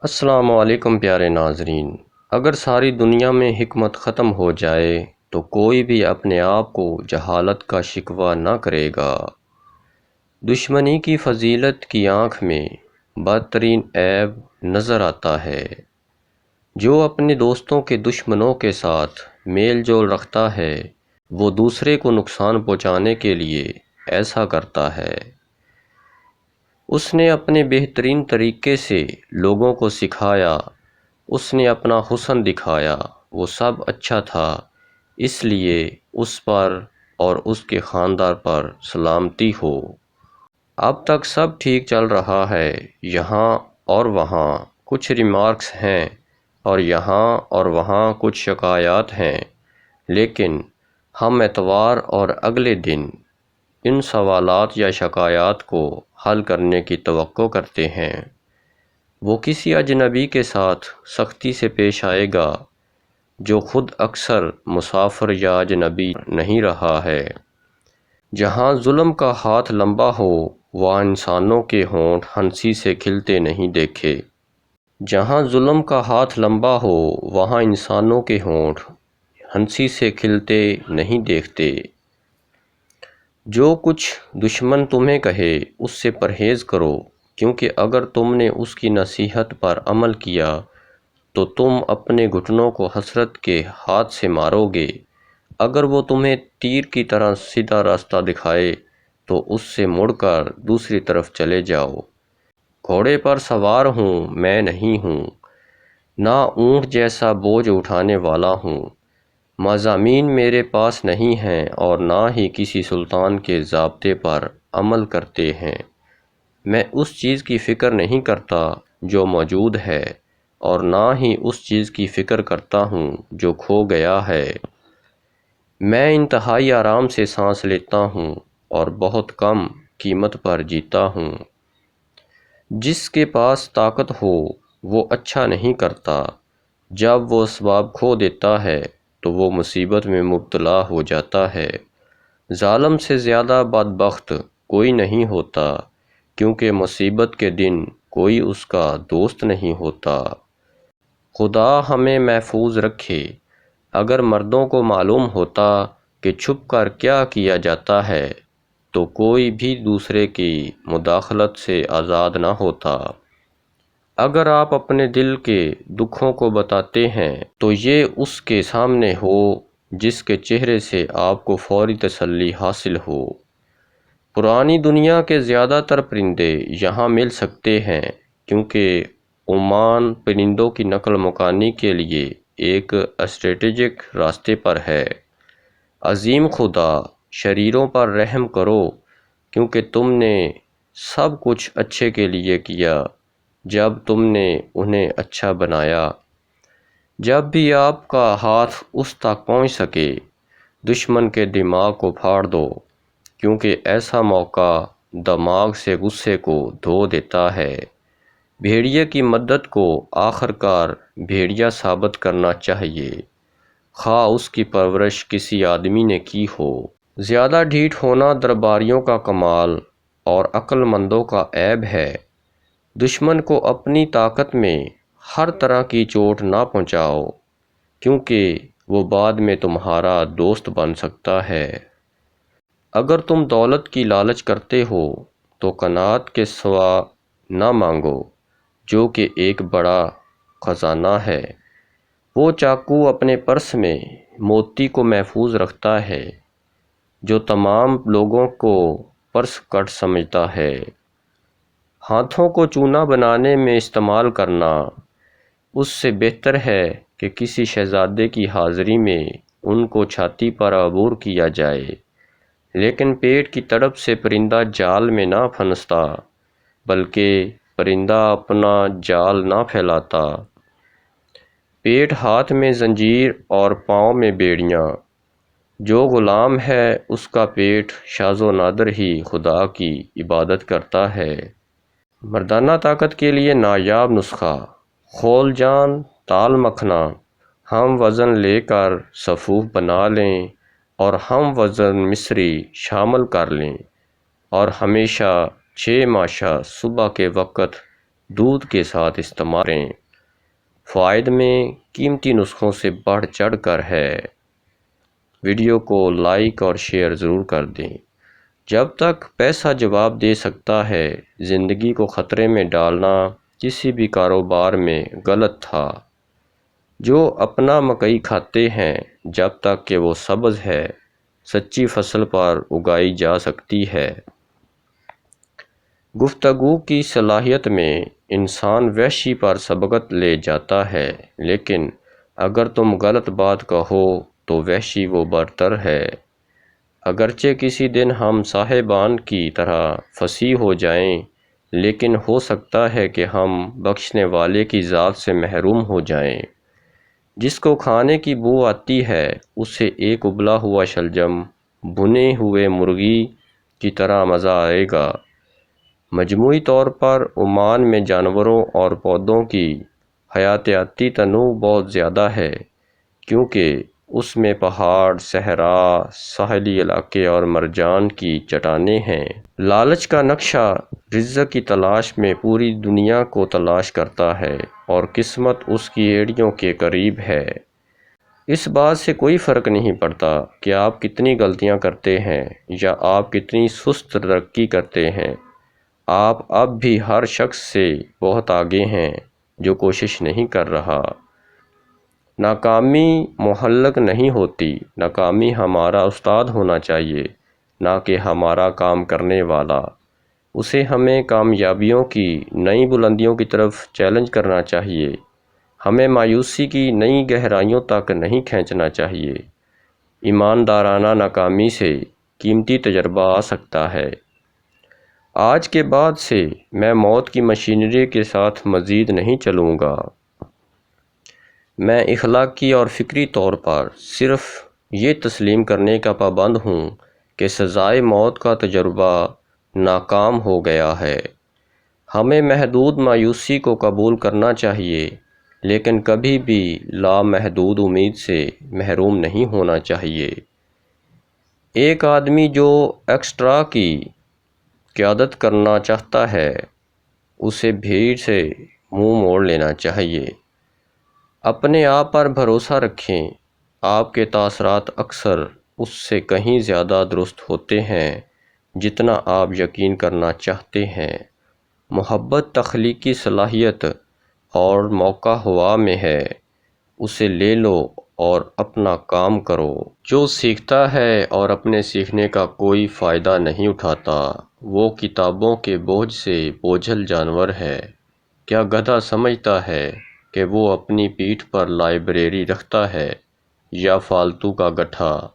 السلام علیکم پیارے ناظرین۔ اگر ساری دنیا میں حکمت ختم ہو جائے تو کوئی بھی اپنے آپ کو جہالت کا شکوہ نہ کرے گا۔ دشمنی کی فضیلت کی آنکھ میں بدترین عیب نظر آتا ہے۔ جو اپنے دوستوں کے دشمنوں کے ساتھ میل جول رکھتا ہے وہ دوسرے کو نقصان پہنچانے کے لیے ایسا کرتا ہے۔ اس نے اپنے بہترین طریقے سے لوگوں کو سکھایا، اس نے اپنا حسن دکھایا، وہ سب اچھا تھا، اس لیے اس پر اور اس کے خاندان پر سلامتی ہو۔ اب تک سب ٹھیک چل رہا ہے، یہاں اور وہاں کچھ ریمارکس ہیں اور یہاں اور وہاں کچھ شکایات ہیں، لیکن ہم اتوار اور اگلے دن ان سوالات یا شکایات کو حل کرنے کی توقع کرتے ہیں۔ وہ کسی اجنبی کے ساتھ سختی سے پیش آئے گا جو خود اکثر مسافر یا اجنبی نہیں رہا ہے۔ جہاں ظلم کا ہاتھ لمبا ہو وہاں انسانوں کے ہونٹ ہنسی سے کھلتے نہیں دیکھے۔ جہاں ظلم کا ہاتھ لمبا ہو وہاں انسانوں کے ہونٹ ہنسی سے کھلتے نہیں دیکھتے۔ جو کچھ دشمن تمہیں کہے اس سے پرہیز کرو، کیونکہ اگر تم نے اس کی نصیحت پر عمل کیا تو تم اپنے گھٹنوں کو حسرت کے ہاتھ سے مارو گے۔ اگر وہ تمہیں تیر کی طرح سیدھا راستہ دکھائے تو اس سے مڑ کر دوسری طرف چلے جاؤ۔ گھوڑے پر سوار ہوں میں نہیں ہوں، نہ اونٹ جیسا بوجھ اٹھانے والا ہوں۔ مضامین میرے پاس نہیں ہیں اور نہ ہی کسی سلطان کے ضابطے پر عمل کرتے ہیں۔ میں اس چیز کی فکر نہیں کرتا جو موجود ہے اور نہ ہی اس چیز کی فکر کرتا ہوں جو کھو گیا ہے۔ میں انتہائی آرام سے سانس لیتا ہوں اور بہت کم قیمت پر جیتا ہوں۔ جس کے پاس طاقت ہو وہ اچھا نہیں کرتا، جب وہ اسباب کھو دیتا ہے تو وہ مصیبت میں مبتلا ہو جاتا ہے۔ ظالم سے زیادہ بدبخت کوئی نہیں ہوتا، کیونکہ مصیبت کے دن کوئی اس کا دوست نہیں ہوتا۔ خدا ہمیں محفوظ رکھے۔ اگر مردوں کو معلوم ہوتا کہ چھپ کر کیا کیا جاتا ہے تو کوئی بھی دوسرے کی مداخلت سے آزاد نہ ہوتا۔ اگر آپ اپنے دل کے دکھوں کو بتاتے ہیں تو یہ اس کے سامنے ہو جس کے چہرے سے آپ کو فوری تسلی حاصل ہو۔ پرانی دنیا کے زیادہ تر پرندے یہاں مل سکتے ہیں، کیونکہ عمان پرندوں کی نقل مکانی کے لیے ایک اسٹریٹجک راستے پر ہے۔ عظیم خدا، شریروں پر رحم کرو، کیونکہ تم نے سب کچھ اچھے کے لیے کیا جب تم نے انہیں اچھا بنایا۔ جب بھی آپ کا ہاتھ اس تک پہنچ سکے دشمن کے دماغ کو پھاڑ دو، کیونکہ ایسا موقع دماغ سے غصے کو دھو دیتا ہے۔ بھیڑیے کی مدد کو آخر کار بھیڑیا ثابت کرنا چاہیے، خواہ اس کی پرورش کسی آدمی نے کی ہو۔ زیادہ ڈھیٹ ہونا درباریوں کا کمال اور عقل مندوں کا عیب ہے۔ دشمن کو اپنی طاقت میں ہر طرح کی چوٹ نہ پہنچاؤ، کیونکہ وہ بعد میں تمہارا دوست بن سکتا ہے۔ اگر تم دولت کی لالچ کرتے ہو تو قناعت کے سوا نہ مانگو، جو کہ ایک بڑا خزانہ ہے۔ وہ چاقو اپنے پرس میں موتی کو محفوظ رکھتا ہے جو تمام لوگوں کو پرس کٹ سمجھتا ہے۔ ہاتھوں کو چونا بنانے میں استعمال کرنا اس سے بہتر ہے کہ کسی شہزادے کی حاضری میں ان کو چھاتی پر عبور کیا جائے، لیکن پیٹ کی تڑپ سے پرندہ جال میں نہ پھنستا، بلکہ پرندہ اپنا جال نہ پھیلاتا۔ پیٹ ہاتھ میں زنجیر اور پاؤں میں بیڑیاں، جو غلام ہے اس کا پیٹ شاذ و نادر ہی خدا کی عبادت کرتا ہے۔ مردانہ طاقت کے لیے نایاب نسخہ: خول جان تال مکھنا۔ ہم وزن لے کر صفوف بنا لیں اور ہم وزن مصری شامل کر لیں، اور ہمیشہ 6 ماشا صبح کے وقت دودھ کے ساتھ استعمال کریں۔ فوائد میں قیمتی نسخوں سے بڑھ چڑھ کر ہے۔ ویڈیو کو لائک اور شیئر ضرور کر دیں۔ جب تک پیسہ جواب دے سکتا ہے، زندگی کو خطرے میں ڈالنا کسی بھی کاروبار میں غلط تھا۔ جو اپنا مکئی کھاتے ہیں جب تک کہ وہ سبز ہے، سچی فصل پر اگائی جا سکتی ہے۔ گفتگو کی صلاحیت میں انسان وحشی پر سبقت لے جاتا ہے، لیکن اگر تم غلط بات کہو تو وحشی وہ برتر ہے۔ اگرچہ کسی دن ہم صاحبان کی طرح فصیح ہو جائیں، لیکن ہو سکتا ہے کہ ہم بخشنے والے کی ذات سے محروم ہو جائیں۔ جس کو کھانے کی بو آتی ہے، اسے ایک ابلا ہوا شلجم بھنے ہوئے مرغی کی طرح مزہ آئے گا۔ مجموعی طور پر عمان میں جانوروں اور پودوں کی حیاتیاتی تنوع بہت زیادہ ہے، کیونکہ اس میں پہاڑ، صحرا، ساحلی علاقے اور مرجان کی چٹانیں ہیں۔ لالچ کا نقشہ رزق کی تلاش میں پوری دنیا کو تلاش کرتا ہے، اور قسمت اس کی ایڑیوں کے قریب ہے۔ اس بات سے کوئی فرق نہیں پڑتا کہ آپ کتنی غلطیاں کرتے ہیں یا آپ کتنی سست ترقی کرتے ہیں، آپ اب بھی ہر شخص سے بہت آگے ہیں جو کوشش نہیں کر رہا۔ ناکامی معلق نہیں ہوتی۔ ناکامی ہمارا استاد ہونا چاہیے، نہ کہ ہمارا کام کرنے والا۔ اسے ہمیں کامیابیوں کی نئی بلندیوں کی طرف چیلنج کرنا چاہیے، ہمیں مایوسی کی نئی گہرائیوں تک نہیں کھینچنا چاہیے۔ ایماندارانہ ناکامی سے قیمتی تجربہ آ سکتا ہے۔ آج کے بعد سے میں موت کی مشینری کے ساتھ مزید نہیں چلوں گا۔ میں اخلاقی اور فکری طور پر صرف یہ تسلیم کرنے کا پابند ہوں کہ سزائے موت کا تجربہ ناکام ہو گیا ہے۔ ہمیں محدود مایوسی کو قبول کرنا چاہیے، لیکن کبھی بھی لامحدود امید سے محروم نہیں ہونا چاہیے۔ ایک آدمی جو ایکسٹرا کی قیادت کرنا چاہتا ہے، اسے بھیڑ سے منہ موڑ لینا چاہیے۔ اپنے آپ پر بھروسہ رکھیں۔ آپ کے تاثرات اکثر اس سے کہیں زیادہ درست ہوتے ہیں جتنا آپ یقین کرنا چاہتے ہیں۔ محبت تخلیقی صلاحیت اور موقع ہوا میں ہے، اسے لے لو اور اپنا کام کرو۔ جو سیکھتا ہے اور اپنے سیکھنے کا کوئی فائدہ نہیں اٹھاتا، وہ کتابوں کے بوجھ سے بوجھل جانور ہے۔ کیا گدھا سمجھتا ہے کہ وہ اپنی پیٹھ پر لائبریری رکھتا ہے، یا فالتو کا گدھا؟